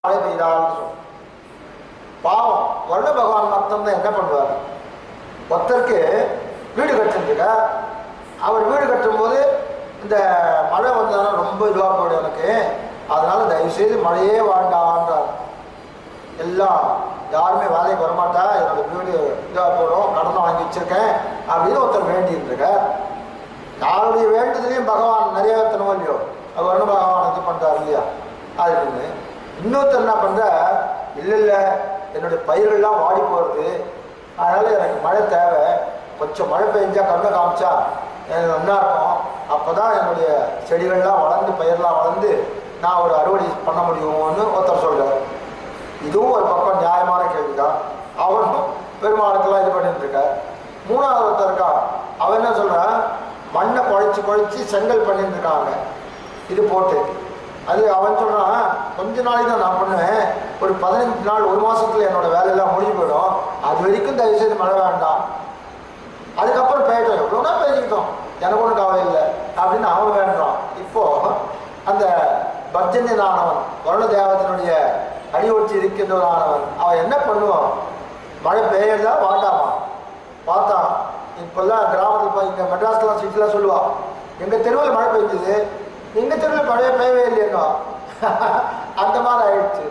மழை பெய்தால்னு சொல்லும். பாவம் வருண பகவான் மட்டும் தான் என்ன பண்ணுவார், ஒருத்தருக்கு வீடு கட்டுருக்க, அவர் வீடு கட்டும்போது இந்த மழை வந்தாலும் ரொம்ப இதுவாக போயிடும் எனக்கு, அதனால தயவுசெய்து மழையே வேண்டான்றார். எல்லாம் யாருமே வேலைக்கு வரமாட்டா, என்னோட வீடு இதாக போடும், கடனை வாங்கி வச்சிருக்கேன் அப்படின்னு ஒருத்தர் வேண்டியிருக்க. யாருடைய வேண்டுதலையும் பகவான் நிறைவேற்றணும் இல்லையோ, அது வருண பகவான் இது பண்ணுறாரு இல்லையா. அதுன்னு இன்னொருத்தர் என்ன பண்ணுற, இல்லை என்னுடைய பயிர்கள்லாம் வாடி போகிறது, அதனால் எனக்கு மழை தேவை, கொஞ்சம் மழை பெஞ்சா கண்ணை காமிச்சா எனக்கு நல்லா இருக்கும், அப்போ தான் என்னுடைய செடிகள்லாம் வளர்ந்து பயிரெலாம் வளர்ந்து நான் ஒரு அறுவடை பண்ண முடியும்னு ஒருத்தர் சொல்கிறார். இதுவும் ஒரு பக்கம் நியாயமான கேள்வி தான். அவரும் பெருமாளுக்கெல்லாம் இது பண்ணிட்டு இருக்கார். மூணாவது ஒருத்தர் இருக்கா, அவன் என்ன சொல்கிறான், மண்ணை குழைச்சி செங்கல் பண்ணிட்டு இருக்காங்க இது போட்டு. அது அவன் சொல்கிறான், கொஞ்ச நாளைக்கு தான் நான் பண்ணுவேன், ஒரு 15 நாள் 1 மாதத்தில் என்னோடய வேலையெல்லாம் முடிஞ்சு போயிடும், அது வரைக்கும் தயவுசெய்து மழை வேண்டாம், அதுக்கப்புறம் பெய்யட்டும், எவ்வளோனா பெய்ஞ்சிக்கிட்டோம், எனக்கு ஒன்றும் கவலை இல்லை அப்படின்னு அவன் வேண்டான். இப்போது அந்த பர்ஜன்யனானவன் வருண தேவத்தினுடைய அடியொற்றி இருக்கின்றவனானவன் அவன் என்ன பண்ணுவான், மழை பெய்யறதா வேண்டாமா பார்த்தான். இப்போல்லாம் கிராமத்தில் போய் இங்கே மெட்ராஸ்லாம் சிட்டிலாம் சொல்லுவான், எங்கள் தெருவில் மழை பெய்ஞ்சுது, எங்கள் தெருவில் மழையை பெய்யவே இல்லைன்னா அந்த மாதிரி ஆயிடுச்சு.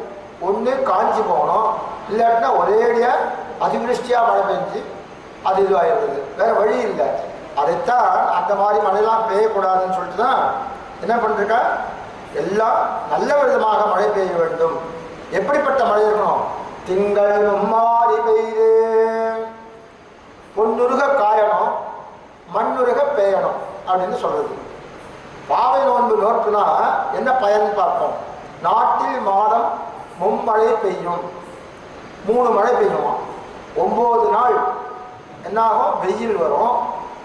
ஒன்று காஞ்சி போகணும், இல்லாட்டினா ஒரேடியாக அதிவிருஷ்டியாக மழை பெஞ்சு அது இதுவாகிடுது, வேறு வழி இல்லை. அதைத்தான் அந்த மாதிரி மழையெல்லாம் பெய்யக்கூடாதுன்னு சொல்லிட்டு தான் என்ன பண்ணிருக்கா, எல்லாம் நல்ல விதமாக மழை பெய்ய வேண்டும். எப்படிப்பட்ட மழை இருக்கணும், திங்கள் மும்மாரி பெய்து பொன்னுருக காயணும் மண்ணுருக பெய்யணும் அப்படின்னு சொல்றது. பாவை நோன்பு நோக்குனா என்ன பயன் பார்ப்போம். நாட்டில் மாதம் மும்மழை பெய்யும், 3 மழை பெய்யுமா, 9 நாள் என்னாகும், வெயில் வரும்,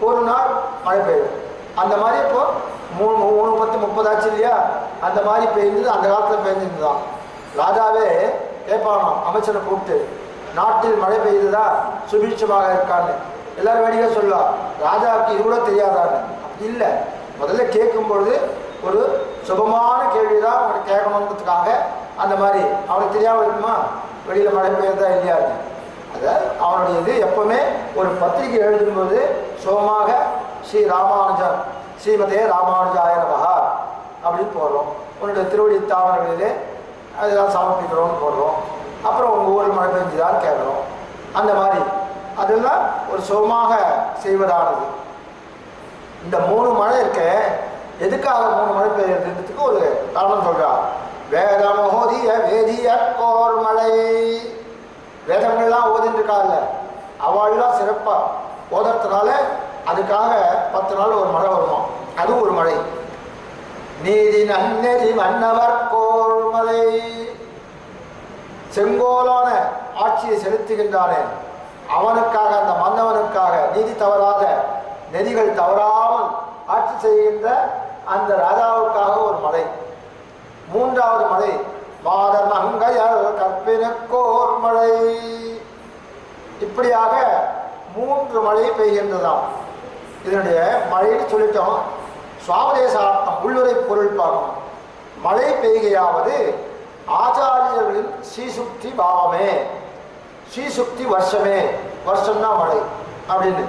1 நாள் மழை பெய்யும். அந்த மாதிரி இப்போ 3 10 30 ஆச்சு இல்லையா, அந்த மாதிரி பெய்ஞ்சது அந்த காலத்தில் பெய்ஞ்சிருந்து தான். ராஜாவே கேட்பானோ அமைச்சரை கூப்பிட்டு, நாட்டில் மழை பெய்யுதா சுபீட்சமாக இருக்கான்னு. எல்லாரும் வேடிக்கை சொல்லலாம், ராஜாவுக்கு இது கூட தெரியாதான்னு. அப்படி இல்லை, முதல்ல கேட்கும்பொழுது ஒரு சுபமான கேள்வி தான் அவனுக்கு கேட்கணுன்றதுக்காக அந்த மாதிரி. அவனுக்கு தெரியாமல் இருக்குமா வெளியில் மழை பெய்யுறதா இல்லையான்னு. அதாவது அவனுடைய இது எப்பவுமே ஒரு பத்திரிகை எழுதும்போது சுபமாக ஸ்ரீ ராமானுஜன் ஸ்ரீமதே ராமானுஜாய நமஹா அப்படின்னு போடுறோம், உன்னுடைய திருவடி தாவரங்களிலே அதெல்லாம் சமர்ப்பிக்கிறோம்னு போடுறோம், அப்புறம் உங்கள் ஊரில் மழை பெஞ்சுதான்னு கேட்குறோம். அந்த மாதிரி அதெல்லாம் ஒரு சுகமாக செய்வதானது. இந்த 3 மழை இருக்க, எதுக்காக 3 மழை பெய்யறதுக்கு ஒரு காரணம் சொல்றா. வேதமோதிய வேதிய கோர் மழை, வேதங்கள்லாம் ஓதிட்டு இருக்காங்கல்ல, அவள்லாம் சிறப்பாக ஓதுறதுனால அதுக்காக 10 நாள் ஒரு மழை வருமா, அது ஒரு மழை. நீதி நன்னெறி மன்னவர் கோர் மழை, செங்கோலான ஆட்சியை செலுத்துகின்றானே அவனுக்காக, அந்த மன்னவனுக்காக நீதி தவறாத நெறிகள் தவறாமல் ஆட்சி செய்கின்ற அந்த ராஜாவுக்காக ஒரு மழை. 3வது மழை மாதர் மங்கையர் கற்பினுக்கோர் மழை. இப்படியாக 3 மழை பெய்கின்றதாம். இதனுடைய மழைன்னு சொல்லிட்டோம். சுவாபதேசார்த்தம் உள்ளுரை பொருள் பார்க்கணும். மழை பெய்கையாவது ஆச்சாரியர்களின் ஸ்ரீசுக்தி பாவமே, ஸ்ரீசுக்தி வருஷமே, வருஷம்னா மழை அப்படின்னு.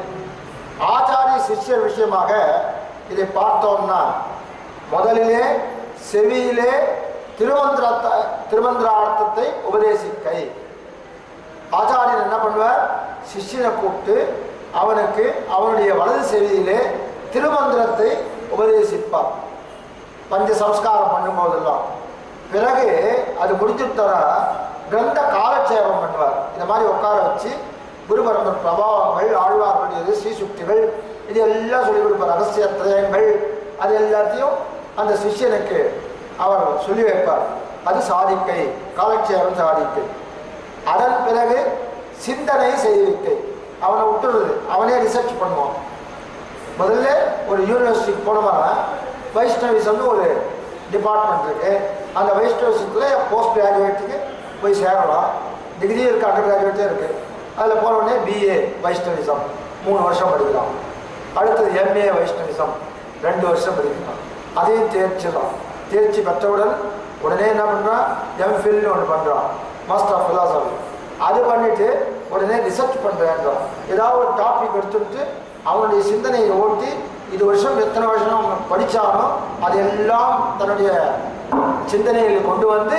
ஆச்சாரிய சிஷ்யர் விஷயமாக இதை பார்த்தோம்னா, முதலிலே செவியிலே திருமந்திரார்த்தத்தை உபதேசிக்கை. ஆச்சாரியன் என்ன பண்ணுவார், சிஷ்யனை கூப்பிட்டு அவனுக்கு அவனுடைய வலது செவியிலே திருமந்திரத்தை உபதேசிப்பார், பஞ்ச சம்ஸ்காரம் பண்ணும்போதெல்லாம். பிறகு அது முடிச்சுட்டா கிரந்த காலட்சேபம் பண்ணுவார். இந்த மாதிரி உட்கார வச்சு குரு பரம்பரை பிரபாவங்கள், ஆழ்வார்களுடையது, ஸ்ரீசுக்திகள், இது எல்லாம் சொல்லிக் கொடுப்பார். ரகசிய திரயங்கள் அது எல்லாத்தையும் அந்த சிஷ்யனுக்கு அவர் சொல்லி வைப்பார். அது சாதிக்கை, காலட்சேபம் சாதிக்கை. அதன் பிறகு சிந்தனை செய்விக்கை. அவனை விட்டுறது, அவனே ரிசர்ச் பண்ணுவான். முதல்ல ஒரு யூனிவர்சிட்டிக்கு போனோம்னா வைஷ்ணவிசம்னு ஒரு டிபார்ட்மெண்ட் இருக்குது. அந்த வைஷ்ணவிசத்தில் போஸ்ட் கிராஜுவேட்டுக்கு போய் சேரலாம். டிகிரி இருக்குது, அண்டர் கிராஜுவேட்டே இருக்குது. அதில் போனோடனே பிஏ வைஷ்ணவிசம் 3 வருஷம் படிக்கலாம். அடுத்தது எம்ஏ வைஷ்ணவிசம் 2 வருஷம் படிக்கலாம். அதையும் தேர்ச்சி தான். தேர்ச்சி பெற்றவுடன் உடனே என்ன பண்ணுறான், எம்ஃபில்னு ஒன்று பண்ணுறான், மாஸ்டர் ஆஃப் ஃபிலாசபி. அது பண்ணிவிட்டு உடனே ரிசர்ச் பண்ணுறேன்றான். ஏதாவது ஒரு டாபிக் எடுத்துட்டு அவனுடைய சிந்தனையை ஓட்டி இது வருஷம் எத்தனை வருஷம் அவன் படித்தானோ அதெல்லாம் தன்னுடைய சிந்தனையில் கொண்டு வந்து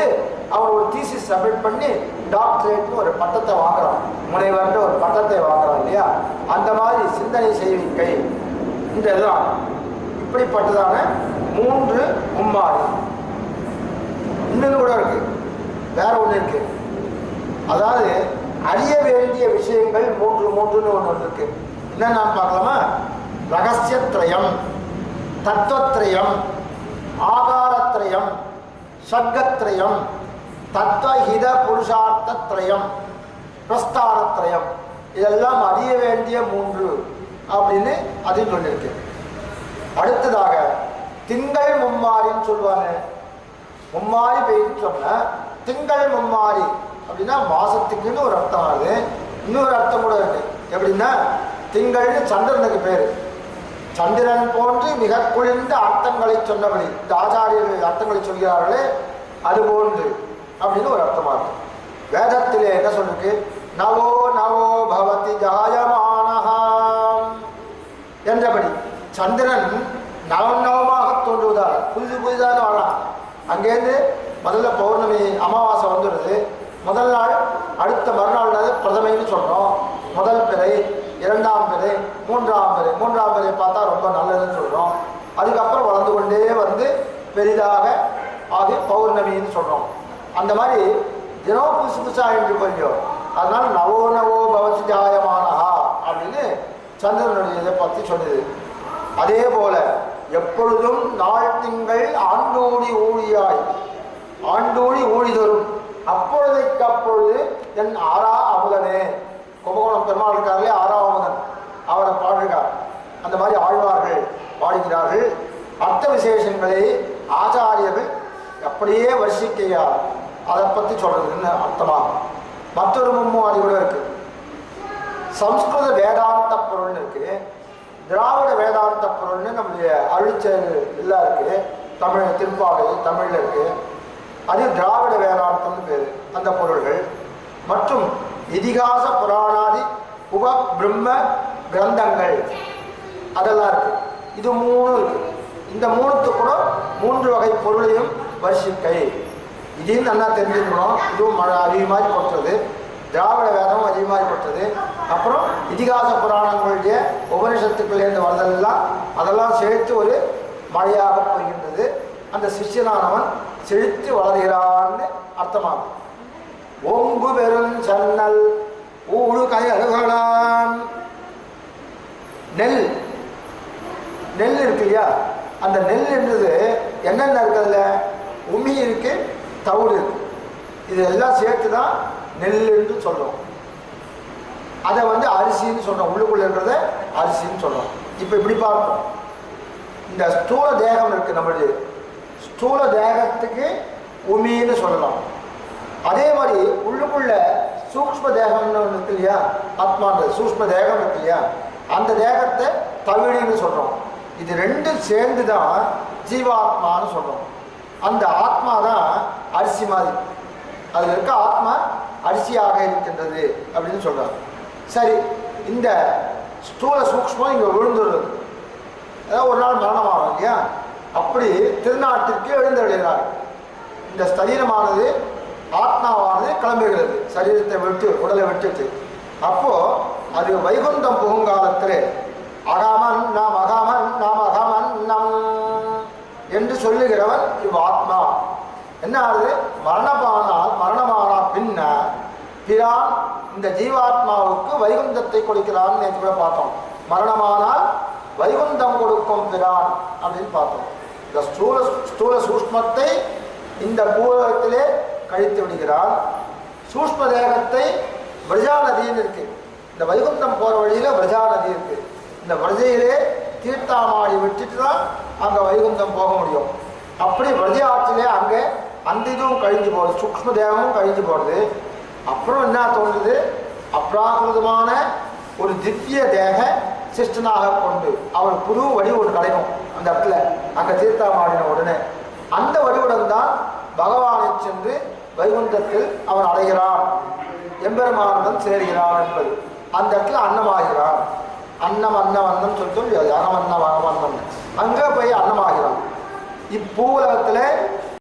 அவன் ஒரு தீசிஸ் சப்மிட் பண்ணி டாக்டரேட்னு ஒரு பட்டத்தை வாங்குறான், முனைவர்ன்ற ஒரு பட்டத்தை வாங்குறான் இல்லையா. அந்த மாதிரி சிந்தனை செய்விக்கை இந்த இதுதான். இப்படிப்பட்டதான 3 மும்மாறி. இன்னொன்று கூட இருக்கு, வேற ஒன்று இருக்கு. அதாவது அறிய வேண்டிய விஷயங்கள் 3 ஒன்று இருக்கு. என்னன்னு நான் பார்க்கலாமா? ரகசியத்ரயம், தத்துவத்ரயம், ஆகாரத்ரயம், ஷட்கத்ரயம், தத்துவஹித புருஷார்த்தத்ரயம், பிரஸ்தானத்ரயம். இதெல்லாம் அறிய வேண்டிய 3 அப்படின்னு அதில் சொல்லியிருக்கு. அடுத்ததாக திங்கள் மும்மாரின்னு சொல்லுவாங்க. மும்மாரி பெய்யுன்னு சொன்ன திங்கள் மும்மாரி அப்படின்னா மாசத்துக்குன்னு ஒரு அர்த்தம் ஆகுது. இன்னொரு அர்த்தம் கூட இருக்கு. எப்படின்னா திங்கள்னு சந்திரனுக்கு பேரு. சந்திரன் போன்று மிக குளிர்ந்த அர்த்தங்களை சொன்னபடி இந்த ஆச்சாரியர்கள் அர்த்தங்களை சொல்கிறார்களே அது போன்று அப்படின்னு ஒரு அர்த்தமாகும். வேதத்திலே என்ன சொல்லிருக்கு? நவோ நவோ பவதி ஜாயமானஹா என்றபடி சந்திரன் நவநவமாக தோன்றுவதால் புதிதான வாழலாம். அங்கேருந்து முதல்ல பௌர்ணமி அமாவாசை வந்துடுது. முதல் நாள் அடுத்த மறுநாள் பிரதமைன்னு சொல்கிறோம். முதல் பிறை, 2ஆம் பிறை, 3ஆம் பிறை. 3ஆம் பிறை பார்த்தா ரொம்ப நல்லதுன்னு சொல்கிறோம். அதுக்கப்புறம் வளர்ந்து கொண்டே வந்து பெரிதாக ஆகி பௌர்ணமின்னு சொல்கிறோம். அந்த மாதிரி தினம் புதுசு புதுசாக என்று கொஞ்சம். அதனால நவோ நவோ பவதி ஜாயமானஹா அப்படின்னு சந்திரனுடைய இதை பற்றி சொல்லுது. அதே போல எப்பொழுதும் நாள் திங்கள் ஆண்டோடி ஊழியாய் ஆண்டோடி ஊழி தரும் அப்பொழுதைக்கு அப்பொழுது என் ஆறா அமுதனே. கும்பகோணம் பெருமாள் இருக்கார்களே ஆறாம் அமுதன், அவரை பாடுகிறார். அந்த மாதிரி ஆழ்வார்கள் பாடுகிறார்கள். அர்த்த விசேஷங்களை ஆச்சாரியர்கள் அப்படியே வர்ஷிக்கையார். அதை பற்றி சொல்றதுன்னு அர்த்தமாகும். மற்றொரு மும்மாரி கூட இருக்கு. சம்ஸ்கிருத வேதாந்த பொருள்னு இருக்கு, திராவிட வேதாந்த பொருள்னு நம்முடைய அருளிச்சல் எல்லாம் இருக்கு. தமிழ் திருப்பாவை தமிழில் இருக்கு, அது திராவிட வேதாந்தம்னு பேர். அந்த பொருள்கள் மற்றும் இதிகாச புராணாதி உப பிரம்ம கிரந்தங்கள் அதெல்லாம் இருக்கு. இது 3 இருக்கு. இந்த 3த்துக்கு கூட 3 வகை பொருளையும் வர்ஷிக்கை. இதையும் நல்லா தெரிஞ்சுக்கணும். இதுவும் அதிகமாக போட்டது, திராவிட வேதமும் அதிகமாக போட்டது. அப்புறம் இதிகாச புராணங்களுடைய உபனிஷத்துக்குள்ளேருந்து வரதெல்லாம் அதெல்லாம் சேர்த்து ஒரு மழையாக போகின்றது. அந்த சிஷ்யனானவன் செழித்து வளர்கிறான்னு அர்த்தமாகும். ஓங்கு பெரும் சன்னல் ஊழு கயல்களான். நெல் நெல் இருக்கு இல்லையா, அந்த நெல் என்றது என்னென்ன இருக்குதுல உமி இருக்கு, தவிடு இருக்கு. இது எல்லாம் சேர்த்து தான் நெல் என்று சொல்றோம். அதை அரிசின்னு சொல்றோம். உள்ளுக்குள்ள இருக்கிறத அரிசின்னு சொல்றோம். இப்போ இப்படி பார்ப்போம். இந்த ஸ்தூல தேகம் இருக்கு, நம்மளுடைய ஸ்தூல தேகத்துக்கு உமின்னு சொல்லலாம். அதே மாதிரி உள்ளுக்குள்ள சூக்ஷ்ம தேகம்னு ஒன்று இருக்கு இல்லையா, ஆத்மான்ற சூக்ஷ்ம தேகம் இருக்கு இல்லையா, அந்த தேகத்தை தவிடுன்னு சொல்றோம். இது ரெண்டும் சேர்ந்து தான் ஜீவாத்மான்னு சொல்றோம். அந்த ஆத்மா தான் அரிசி மாதிரி, அதில் இருக்க ஆத்மா அரிசியாக இருக்கின்றது அப்படின்னு சொல்றாங்க. சரி, இந்த ஸ்தூல சூக்ஷ்மம் இங்கே விழுந்துடுறது. அதாவது ஒரு நாள் மரணமாகும் இல்லையா, அப்படி திருநாட்டிற்கு எழுந்தடைகிறார். இந்த சரீரமானது ஆத்மாவானது கிளம்புகிறது, சரீரத்தை விட்டு உடலை விட்டுட்டு. அப்போ அது வைகுந்தம் புகுங்காலத்திலே அகமன் நாம் அகமன் நாம் அகமன் நம் என்று சொல்லுகிறவன் இவ் ஆத்மா. என்ன ஆகுது? மரணமானால் பின்ன பிரான் இந்த ஜீவாத்மாவுக்கு வைகுந்தத்தை கொடுக்கிறான்னு நேற்று கூட பார்த்தோம். மரணமானால் வைகுந்தம் கொடுக்கும் பிரான் அப்படின்னு பார்த்தோம். இந்த ஸ்தூல சூஷ்மத்தை இந்த பூலகத்திலே கழித்து விடுகிறான். சூஷ்ம தேகத்தை விரஜா நதின்னு இருக்கு. இந்த வைகுந்தம் போற வழியில விரஜா நதி இருக்கு. இந்த விரஜையிலே தீர்த்தாமாடி விட்டுட்டு தான் அங்க வைகுந்தம் போக முடியும். அப்படி விரஜை ஆற்றிலே அங்கே அந்த இதுவும் கழிஞ்சு போகுது, சூக்ஷ்ம தேகமும் கழிஞ்சு போடுது. அப்புறம் என்ன தோன்றுது? அப்ராகிருதமான ஒரு திவ்ய தேக சிஷ்டனாக கொண்டு அவர் புது வடிவு ஒன்று கிடைக்கும் அந்த இடத்துல, அங்கே தீர்த்தாமாடின உடனே அந்த வடிவுடன் தான் பகவானை சென்று வைகுண்டத்தில் அவன் அடைகிறான், எம்பெருமானுடன் சேர்கிறான் என்பது. அந்த இடத்துல அன்னமாகிறான். அன்னம் அன்னம் அன்னம் சொல்லிட்டு அகமன்னம் அகமன்னம் அங்கே போய் அன்னமாகிறான். இப்பூலகத்தில்